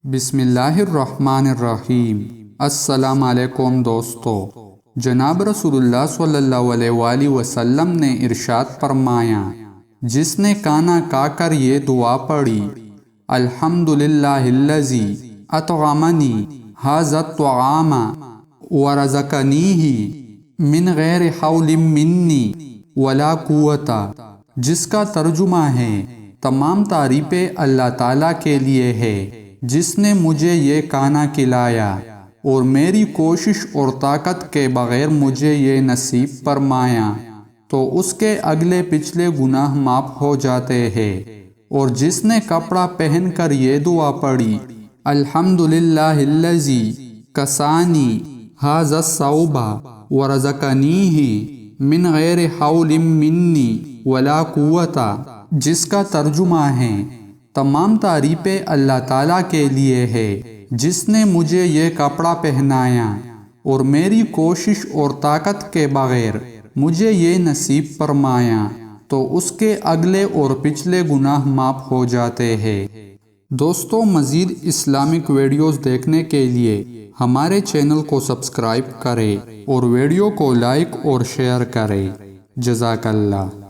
بسم اللہ الرحمن الرحیم۔ السلام علیکم دوستو۔ جناب رسول اللہ صلی اللہ علیہ وآلہ وسلم نے ارشاد فرمایا، جس نے کھانا کھا کر یہ دعا پڑھی، الحمدللہ الذی اطعمنی ھذا الطعام ورزقنیہ من غیر حول منی ولا قوت، جس کا ترجمہ ہے، تمام تعریفیں اللہ تعالیٰ کے لیے ہے جس نے مجھے یہ کھانا کھلایا اور میری کوشش اور طاقت کے بغیر مجھے یہ نصیب فرمایا، تو اس کے اگلے پچھلے گناہ معاف ہو جاتے ہیں۔ اور جس نے کپڑا پہن کر یہ دعا پڑھی، الحمدللہ الذی کسانی ھذا الثوب ورزقنیہ من غیر حول منی ولا قوت، جس کا ترجمہ ہے، تمام تعریفیں اللہ تعالیٰ کے لیے ہے جس نے مجھے یہ کپڑا پہنایا اور میری کوشش اور طاقت کے بغیر مجھے یہ نصیب فرمایا، تو اس کے اگلے اور پچھلے گناہ معاف ہو جاتے ہیں۔ دوستو، مزید اسلامک ویڈیوز دیکھنے کے لیے ہمارے چینل کو سبسکرائب کریں اور ویڈیو کو لائک اور شیئر کریں۔ جزاک اللہ۔